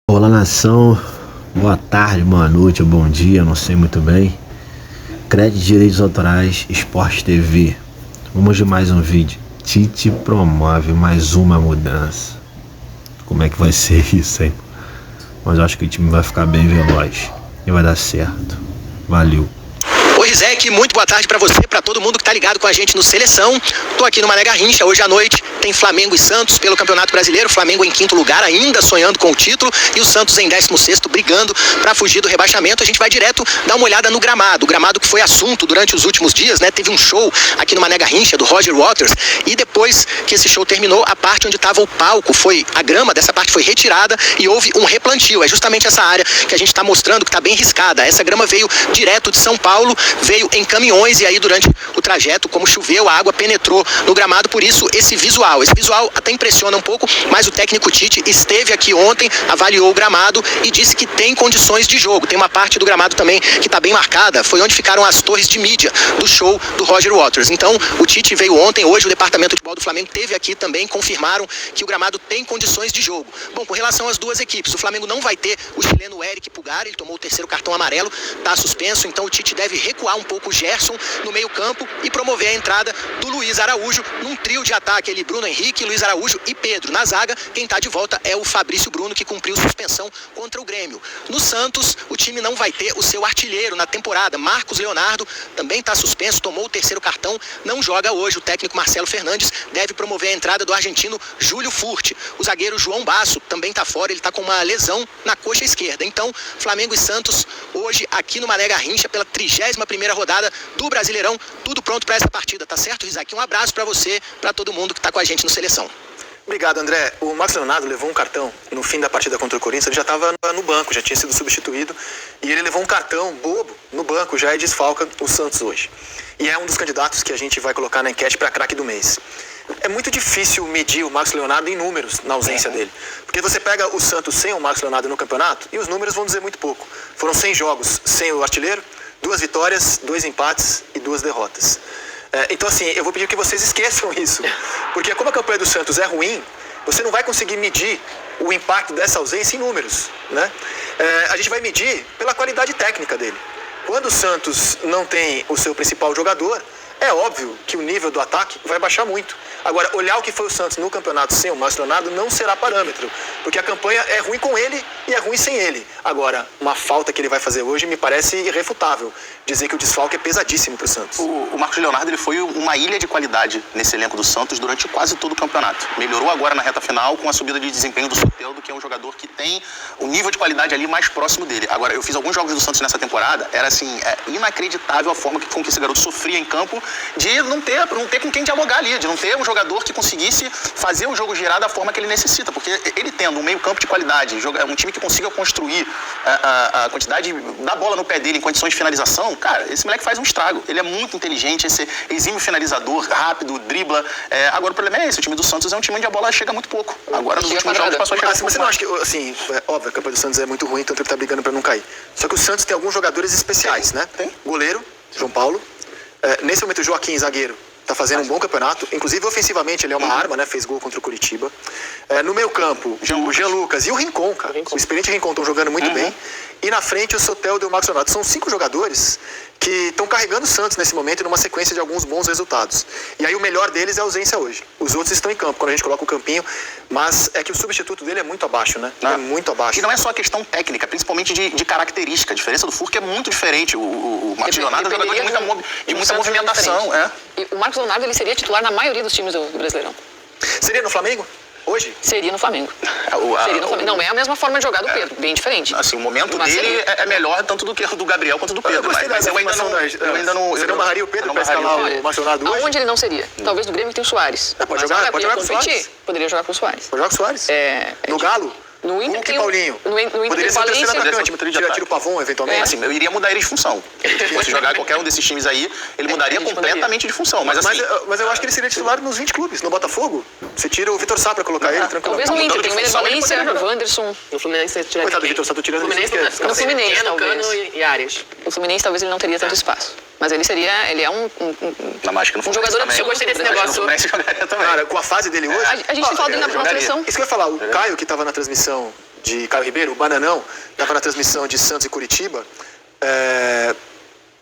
Olá, nação, boa tarde, boa noite ou bom dia, não sei muito bem. Crédito de Direitos Autorais, Esporte TV. Vamos de mais um vídeo. Tite promove mais uma mudança. Como é que vai ser isso, hein? Mas eu acho que o time vai ficar bem veloz e vai dar certo. Valeu. Oi, Rizek, muito boa tarde pra você, pra todo mundo que tá ligado com a gente no Seleção. Tô aqui no Mané Garrincha, hoje à noite tem Flamengo e Santos pelo Campeonato Brasileiro. Flamengo em 5º lugar, ainda sonhando com o título, e o Santos em 16º, brigando pra fugir do rebaixamento. A gente vai direto dar uma olhada no gramado. O gramado que foi assunto durante os últimos dias, né? Teve um show aqui no Mané Garrincha, do Roger Waters, e depois que esse show terminou, a parte onde tava o palco, a grama dessa parte foi retirada e houve um replantio. É justamente essa área que a gente tá mostrando que tá bem riscada. Essa grama veio direto de São Paulo, veio em caminhões, e aí durante o trajeto, como choveu, a água penetrou no gramado, por isso esse visual até impressiona um pouco, mas o técnico Tite esteve aqui ontem, avaliou o gramado e disse que tem condições de jogo. Tem uma parte do gramado também que está bem marcada, foi onde ficaram as torres de mídia do show do Roger Waters. Então o Tite veio ontem, hoje o departamento de futebol do Flamengo teve aqui também, confirmaram que o gramado tem condições de jogo. Bom, com relação às duas equipes, o Flamengo não vai ter o chileno Eric Pulgar, ele tomou o 3º cartão amarelo, está suspenso, então o Tite deve recuar um pouco o Gerson no meio campo e promover a entrada do Luiz Araújo num trio de ataque, ele Bruno Henrique, Luiz Araújo e Pedro. Na zaga, quem está de volta é o Fabrício Bruno, que cumpriu suspensão contra o Grêmio. No Santos, o time não vai ter o seu artilheiro na temporada. Marcos Leonardo também está suspenso, tomou o 3º cartão, não joga hoje. O técnico Marcelo Fernandes deve promover a entrada do argentino Júlio Furti. O zagueiro João Basso também está fora, ele está com uma lesão na coxa esquerda. Então, Flamengo e Santos hoje aqui no Mané Garrincha pela 31ª rodada do Brasileirão, tudo pronto para essa partida, tá certo, Rizak? Um abraço para você, para todo mundo que tá com a gente no Seleção. Obrigado, André. O Marcos Leonardo levou um cartão no fim da partida contra o Corinthians, ele já estava no banco, já tinha sido substituído, e ele levou um cartão bobo no banco já e desfalca o Santos hoje. E é um dos candidatos que a gente vai colocar na enquete para craque do mês. É muito difícil medir o Marcos Leonardo em números na ausência dele, porque você pega o Santos sem o Marcos Leonardo no campeonato e os números vão dizer muito pouco. Foram 100 jogos sem o artilheiro, 2 vitórias, 2 empates e 2 derrotas. Então assim, eu vou pedir que vocês esqueçam isso, porque como a campanha do Santos é ruim, você não vai conseguir medir o impacto dessa ausência em números, né? A gente vai medir pela qualidade técnica dele. Quando o Santos não tem o seu principal jogador, é óbvio que o nível do ataque vai baixar muito. Agora, olhar o que foi o Santos no campeonato sem o Marcos Leonardo não será parâmetro, porque a campanha é ruim com ele e é ruim sem ele. Agora, uma falta que ele vai fazer hoje me parece irrefutável, dizer que o desfalque é pesadíssimo para o Santos. O Marcos Leonardo ele foi uma ilha de qualidade nesse elenco do Santos durante quase todo o campeonato. Melhorou agora na reta final com a subida de desempenho do Soteldo, que é um jogador que tem o nível de qualidade ali mais próximo dele. Agora, eu fiz alguns jogos do Santos nessa temporada, era assim, inacreditável a forma com que esse garoto sofria em campo, de não ter com quem dialogar ali, de não ter um jogador que conseguisse fazer o jogo girar da forma que ele necessita, porque ele tendo um meio campo de qualidade, um time que consiga construir a quantidade da bola no pé dele em condições de finalização, cara, esse moleque faz um estrago. Ele é muito inteligente, esse exímio finalizador, rápido, dribla. Agora o problema é esse, o time do Santos é um time onde a bola chega muito pouco. Agora nos últimos jogos passou a chegar Mas você não acha que, assim, óbvio, a campanha do Santos é muito ruim, tanto ele tá brigando pra não cair. Só que o Santos tem alguns jogadores especiais, né? Tem. Goleiro, João Paulo. Nesse momento o Joaquim, zagueiro, tá fazendo um bom campeonato, inclusive ofensivamente ele é uma arma, né? Fez gol contra o Curitiba. No meio campo, o Jean Lucas e o Rincon, cara. O experiente Rincon estão jogando muito bem. E na frente o Soteldo e o Marcos Leonardo. São 5 jogadores que estão carregando o Santos nesse momento numa sequência de alguns bons resultados. E aí o melhor deles é a ausência hoje. Os outros estão em campo, quando a gente coloca o campinho, mas é que o substituto dele é muito abaixo, né? É muito abaixo. E não é só a questão técnica, principalmente de característica. A diferença do Furque é muito diferente. O Marcos Leonardo é um jogador de muita movimentação. E o Marcos Leonardo ele seria titular na maioria dos times do Brasileirão. Seria no Flamengo? Hoje? Seria no Flamengo. Seria no Flamengo. Não é a mesma forma de jogar do Pedro, bem diferente. Assim, o momento dele é melhor tanto do que o do Gabriel quanto do Pedro. Mas eu ainda não... Você não marcaria o Pedro para escalar o Marcos Leonardo hoje? Aonde ele não seria? Talvez do Grêmio que tem o Soares. Pode jogar com o Soares. Poderia jogar com o Soares. Pode jogar com o Soares? No Galo? No Inter Hulk e Paulinho. No Inter poderia ser o terceiro atacante, tira o Pavon, eventualmente. Assim, eu iria mudar ele de função. Se fosse jogar qualquer um desses times aí, ele mudaria completamente de função. Mas eu acho que ele seria titular nos 20 clubes. No Botafogo, você tira o Vitor Sá pra colocar ele tranquilamente. Talvez no Inter, tem o Mendes Valência, o Wanderson. No Fluminense você tira coitado do Vitor Sá, tô tirando no Fluminense, talvez. Cano e Arias. No Fluminense talvez ele não teria tanto espaço. Mas ele é um jogador absurdo. Eu gostei desse negócio. Cara, com a fase dele hoje... A gente tem falado dele na seleção. Isso que eu ia falar, o Caio, que tava na transmissão de Caio Ribeiro, o Bananão, estava na transmissão de Santos e Curitiba,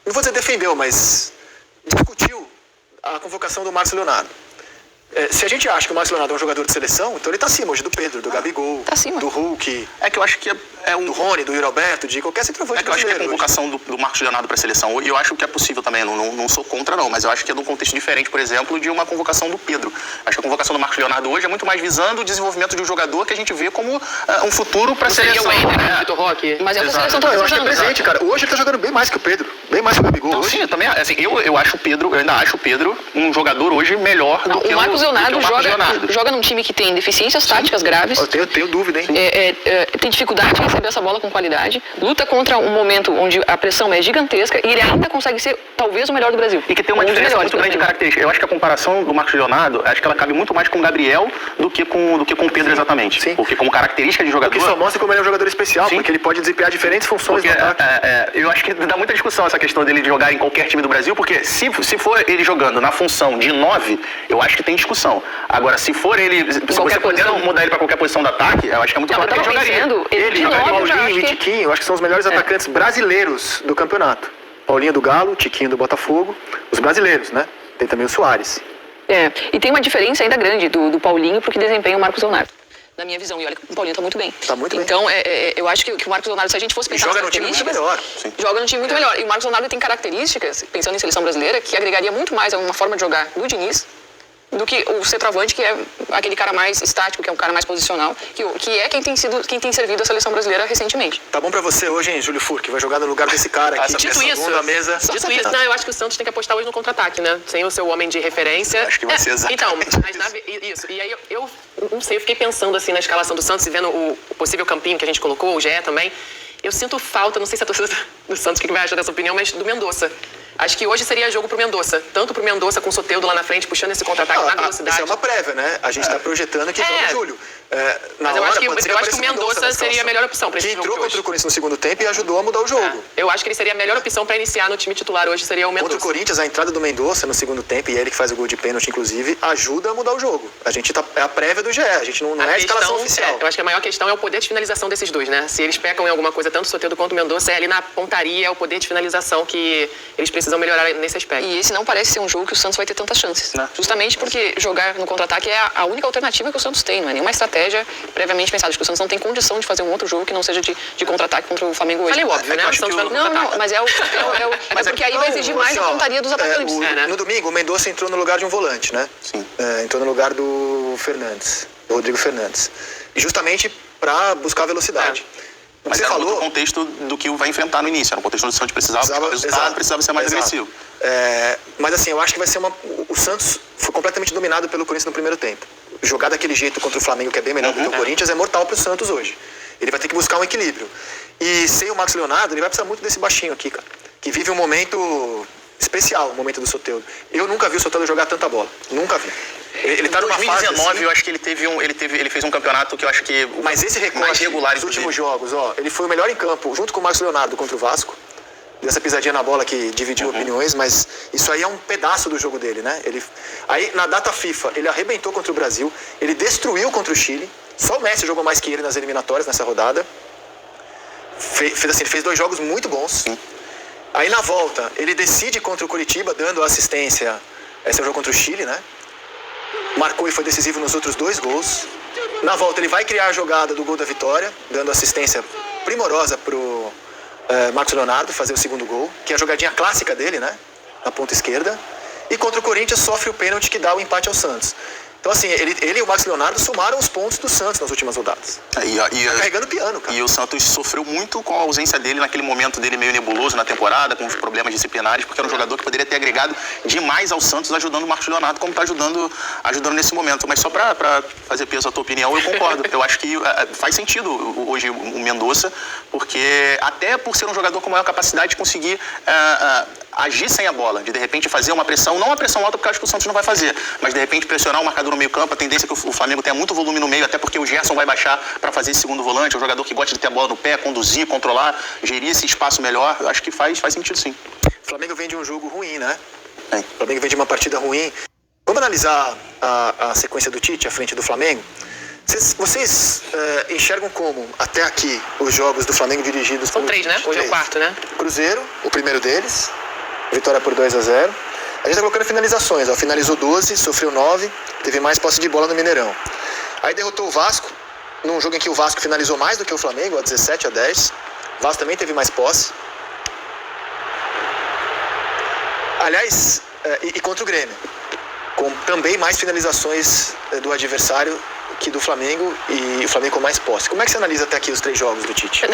não vou dizer defendeu, mas discutiu a convocação do Marcos Leonardo. Se a gente acha que o Marcos Leonardo é um jogador de seleção, então ele tá acima hoje do Pedro, do Gabigol, do Hulk, É que eu acho que do Rony, do Yuri Alberto, de qualquer centroavante que eu acho que a brasileiro convocação do Marcos Leonardo para a seleção, e eu acho que é possível também, não sou contra não, mas eu acho que é num contexto diferente, por exemplo, de uma convocação do Pedro. Acho que a convocação do Marcos Leonardo hoje é muito mais visando o desenvolvimento de um jogador que a gente vê como um futuro para a seleção. Seria o Ender, né? Vitor Roque. Mas essa seleção tá Eu acho que é jogando. presente, cara. Hoje ele tá jogando bem mais que o Pedro, bem mais que o Gabigol. Então, hoje. sim, eu também, assim, eu acho o Pedro, eu ainda acho o Pedro um jogador hoje melhor do que O Marcos Leonardo Leonardo. joga num time que tem deficiências táticas graves. Eu tenho dúvida, hein? Tem dificuldade em receber essa bola com qualidade, luta contra um momento onde a pressão é gigantesca e ele ainda consegue ser talvez o melhor do Brasil. E que tem uma diferença muito grande de característica. Eu acho que a comparação do Marcos Leonardo, acho que ela cabe muito mais com o Gabriel do que com o Pedro exatamente. Sim. Porque como característica de jogador... O que só mostra como ele é um jogador especial, Sim. porque ele pode desempenhar diferentes funções Porque, no ataque. eu acho que dá muita discussão essa questão dele de jogar em qualquer time do Brasil, porque se for ele jogando na função de 9, eu acho que tem discussão. Agora, se for ele... Se você puder mudar ele para qualquer posição do ataque, eu acho que é muito claro que ele jogaria. Ele de Jogaria novo, já Paulinho acho e que... Tiquinho, eu acho que são os melhores atacantes brasileiros do campeonato. Paulinho do Galo, Tiquinho do Botafogo, os brasileiros, né? Tem também o Soares. E tem uma diferença ainda grande do Paulinho pro que desempenha o Marcos Leonardo. Na minha visão, e olha que o Paulinho tá muito bem. Tá muito bem. Então, eu acho que o Marcos Leonardo, se a gente fosse pensar Joga nas no time muito características... melhor. Joga no time muito melhor. E o Marcos Leonardo tem características, pensando em seleção brasileira, que agregaria muito mais a uma forma de jogar do Diniz do que o centroavante, que é aquele cara mais estático, que é um cara mais posicional, que é quem tem servido a seleção brasileira recentemente. Tá bom pra você hoje, hein, Júlio Furque? Vai jogar no lugar desse cara aqui. Dito isso, da mesa. dito isso, eu acho que o Santos tem que apostar hoje no contra-ataque, né? Sem o seu homem de referência. Acho que vai ser exatamente Então, mas isso. E aí eu não sei, eu fiquei pensando assim na escalação do Santos e vendo o possível campinho que a gente colocou, o GE também. Eu sinto falta, não sei se a torcida do Santos que vai achar dessa opinião, mas do Mendonça. Acho que hoje seria jogo pro Mendonça. Tanto pro Mendonça com o Soteldo lá na frente, puxando esse contra-ataque na velocidade. Essa é uma prévia, né? A gente tá projetando que joga o Júlio. Mas eu acho que o Mendonça seria a melhor opção pra esse que jogo entrou de hoje. contra o Corinthians no segundo tempo e ajudou a mudar o jogo. Eu acho que ele seria a melhor opção pra iniciar no time titular hoje, seria o Mendonça. Contra o Corinthians, a entrada do Mendonça no segundo tempo, e ele que faz o gol de pênalti, inclusive, ajuda a mudar o jogo. A gente é a prévia do GE, a gente não é a escalação oficial. Eu acho que a maior questão é o poder de finalização desses dois, né? Se eles pecam em alguma coisa, tanto o Soteldo quanto o Mendonça, é ali na pontaria, é o poder de finalização que eles precisam melhorar nesse aspecto. E esse não parece ser um jogo que o Santos vai ter tantas chances. Justamente porque jogar no contra-ataque é a única alternativa que o Santos tem, não é nenhuma estratégia previamente pensada. Acho que o Santos não tem condição de fazer um outro jogo que não seja de contra-ataque contra o Flamengo hoje. Falei óbvio, né? O Santos vai no contra-ataque. Não, mas mas porque aí vai exigir mais a pontaria dos atacantes. No domingo, o Mendonça entrou no lugar de um volante, né? Sim. Entrou no lugar do Fernandes, do Rodrigo Fernandes. E justamente para buscar velocidade. Mas Você era falou... outro contexto do que vai enfrentar no início. Era um contexto onde o Santos precisava resultado, exato, precisava ser mais exato. agressivo. Mas assim, eu acho que vai ser o Santos foi completamente dominado pelo Corinthians no primeiro tempo. Jogar daquele jeito contra o Flamengo, que é bem melhor do que o Corinthians, é mortal pro Santos hoje. Ele vai ter que buscar um equilíbrio. E sem o Marcos Leonardo, ele vai precisar muito desse baixinho aqui, cara. Que vive um momento especial, o momento do Soteldo. Eu nunca vi o Soteldo jogar tanta bola. Nunca vi. Ele tá numa fase 2019, assim, eu acho que ele fez um campeonato que eu acho que mas esse mais recorte regular nos últimos jogos, ele foi o melhor em campo, junto com o Marcos Leonardo contra o Vasco. Dessa pisadinha na bola que dividiu opiniões, mas isso aí é um pedaço do jogo dele, né? Aí na data FIFA, ele arrebentou contra o Brasil, ele destruiu contra o Chile. Só o Messi jogou mais que ele nas eliminatórias nessa rodada. Ele fez 2 jogos muito bons. Aí na volta, ele decide contra o Curitiba, dando assistência. Esse é o jogo contra o Chile, né? Marcou e foi decisivo nos outros 2 gols. Na volta, ele vai criar a jogada do gol da vitória, dando assistência primorosa pro Marcos Leonardo fazer o segundo gol, que é a jogadinha clássica dele, né? Na ponta esquerda. E contra o Corinthians sofre o pênalti que dá o empate ao Santos. Então, assim, ele e o Marcos Leonardo somaram os pontos do Santos nas últimas rodadas. Tá carregando piano, cara. E o Santos sofreu muito com a ausência dele naquele momento dele meio nebuloso na temporada, com os problemas disciplinares, porque era um jogador que poderia ter agregado demais ao Santos, ajudando o Marcos Leonardo, como está ajudando nesse momento. Mas só para fazer peso à tua opinião, eu concordo. Eu acho que faz sentido hoje o Mendonça, porque até por ser um jogador com maior capacidade de conseguir agir sem a bola, de repente fazer uma pressão, não uma pressão alta, porque eu acho que o Santos não vai fazer, mas de repente pressionar o marcador no meio campo, a tendência é que o Flamengo tenha muito volume no meio, até porque o Gerson vai baixar para fazer esse segundo volante, é um jogador que gosta de ter a bola no pé, conduzir, controlar, gerir esse espaço melhor. Eu acho que faz sentido sim. O Flamengo vem de um jogo ruim, né? O Flamengo vem de uma partida ruim. Vamos analisar a sequência do Tite à frente do Flamengo? Vocês enxergam como, até aqui, os jogos do Flamengo dirigidos... São 3, né? Hoje é o quarto, né? Cruzeiro, o primeiro deles, vitória por 2-0. A gente tá colocando finalizações, ó. Finalizou 12, sofreu 9, teve mais posse de bola no Mineirão. Aí derrotou o Vasco, num jogo em que o Vasco finalizou mais do que o Flamengo, 17-10. O Vasco também teve mais posse. Aliás, e contra o Grêmio, com também mais finalizações do adversário que do Flamengo, e o Flamengo com mais posse. Como é que você analisa até aqui os 3 jogos do Tite?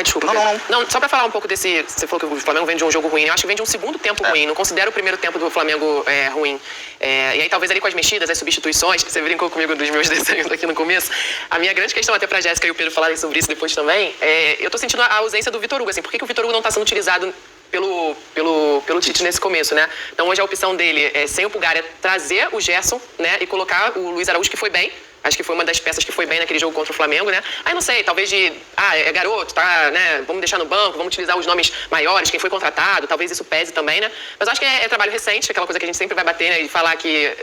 Desculpa. Não, só pra falar um pouco desse... Você falou que o Flamengo vem de um jogo ruim. Eu acho que vem de um segundo tempo ruim. Não considero o primeiro tempo do Flamengo ruim. E aí talvez ali com as mexidas, as substituições, que você brincou comigo dos meus desenhos aqui no começo. A minha grande questão, até pra Jéssica e o Pedro falarem sobre isso depois também, eu tô sentindo a ausência do Vitor Hugo. Assim, por que o Vitor Hugo não tá sendo utilizado pelo Tite nesse começo, né? Então hoje a opção dele, sem o Pulgar, é trazer o Gerson, né? E colocar o Luiz Araújo, que foi bem. Acho que foi uma das peças que foi bem naquele jogo contra o Flamengo, né? Aí não sei, talvez é garoto, tá, né? Vamos deixar no banco, vamos utilizar os nomes maiores, quem foi contratado, talvez isso pese também, né? Mas acho que é trabalho recente, aquela coisa que a gente sempre vai bater, né? E falar que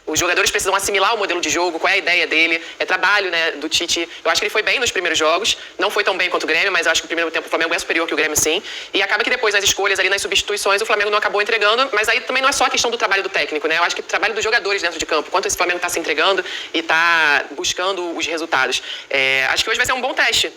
os jogadores precisam assimilar o modelo de jogo, qual é a ideia dele, é trabalho, né, do Tite. Eu acho que ele foi bem nos primeiros jogos, não foi tão bem quanto o Grêmio, mas eu acho que no primeiro tempo o Flamengo é superior que o Grêmio, sim. E acaba que depois nas escolhas ali, nas substituições, o Flamengo não acabou entregando, mas aí também não é só a questão do trabalho do técnico, né? Eu acho que o trabalho dos jogadores dentro de campo, quanto esse Flamengo está se entregando e está buscando os resultados. Acho que hoje vai ser um bom teste,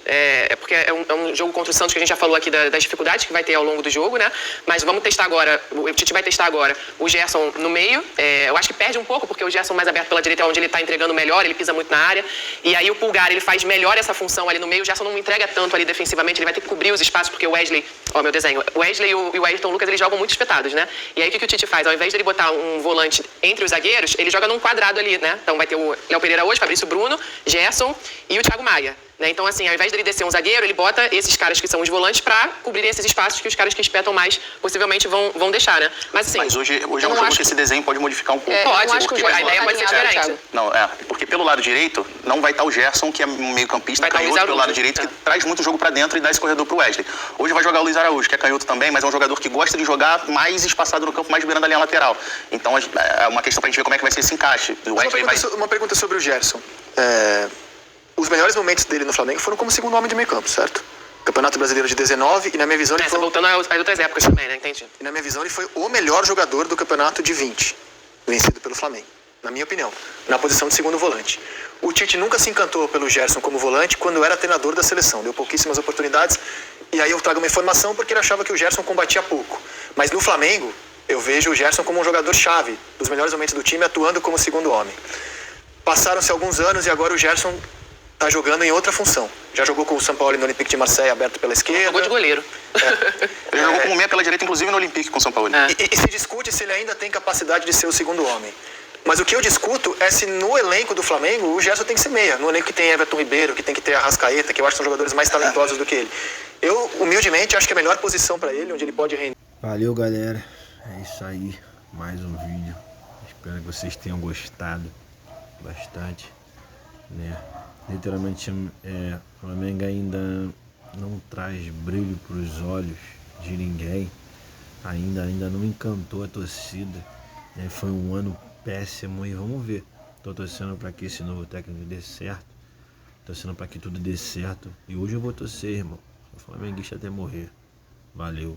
porque é um jogo contra o Santos que a gente já falou aqui das dificuldades que vai ter ao longo do jogo, né? Mas vamos testar agora, o Tite vai testar agora o Gerson no meio. Eu acho que perde um pouco, porque o Gerson mais aberto pela direita é onde ele está entregando melhor, ele pisa muito na área. E aí o Pulgar, ele faz melhor essa função ali no meio. O Gerson não entrega tanto ali defensivamente, ele vai ter que cobrir os espaços, porque o Wesley, meu desenho, o Wesley e o Ayrton Lucas, eles jogam muito espetados, né? E aí o que o Tite faz? Ao invés de ele botar um volante entre os zagueiros, ele joga num quadrado ali, né? Então vai ter o Léo Pereira hoje, Fabrício Bruno, Gerson e o Thiago Maia. Então, assim, ao invés dele descer um zagueiro, ele bota esses caras que são os volantes pra cobrirem esses espaços que os caras que espetam mais possivelmente vão deixar, né? Mas, assim, mas hoje é um jogo que esse desenho pode modificar um pouco. Pode, a ideia pode ser diferente. Não, porque pelo lado direito não vai estar o Gerson, que é um meio-campista, canhoto pelo lado direito, que traz muito jogo pra dentro e dá esse corredor pro Wesley. Hoje vai jogar o Luiz Araújo, que é canhoto também, mas é um jogador que gosta de jogar mais espaçado no campo, mais beirando a linha lateral. Então é uma questão pra gente ver como é que vai ser esse encaixe. Uma pergunta sobre o Gerson. Os melhores momentos dele no Flamengo foram como segundo homem de meio campo, certo? Campeonato Brasileiro de 19, e na minha visão ele foi... voltando às outras épocas também, né? Entendi. E na minha visão ele foi o melhor jogador do campeonato de 20, vencido pelo Flamengo. Na minha opinião, na posição de segundo volante. O Tite nunca se encantou pelo Gerson como volante quando era treinador da seleção. Deu pouquíssimas oportunidades. E aí eu trago uma informação porque ele achava que o Gerson combatia pouco. Mas no Flamengo, eu vejo o Gerson como um jogador-chave dos melhores momentos do time, atuando como segundo homem. Passaram-se alguns anos e agora o Gerson tá jogando em outra função. Já jogou com o São Paulo no Olympique de Marseille, aberto pela esquerda. Jogou de goleiro. Ele jogou como meia pela direita, inclusive no Olympique com o São Paulo. E se discute se ele ainda tem capacidade de ser o segundo homem. Mas o que eu discuto é se no elenco do Flamengo o Gerson tem que ser meia. No elenco que tem Everton Ribeiro, que tem que ter Arrascaeta, que eu acho que são jogadores mais talentosos do que ele. Eu, humildemente, acho que a melhor posição para ele, onde ele pode render. Valeu, galera. É isso aí. Mais um vídeo. Espero que vocês tenham gostado bastante, né? Literalmente, o Flamengo ainda não traz brilho para os olhos de ninguém. Ainda não encantou a torcida, né? Foi um ano péssimo e vamos ver. Tô torcendo para que esse novo técnico dê certo. Torcendo para que tudo dê certo. E hoje eu vou torcer, irmão. O flamenguista até morrer. Valeu.